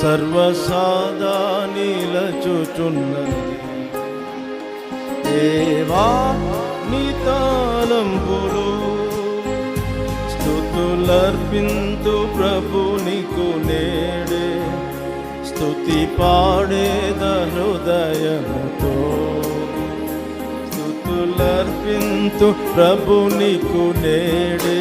సర్వసాదా నిలచుచున్నది. దేవా నీ తలంపులు స్తుతులర్పింతు ప్రభు నీకు నేడే, స్తుతి పాడేద హృదయముతో. స్తుతులర్పింతు ప్రభు నీకు నేడే,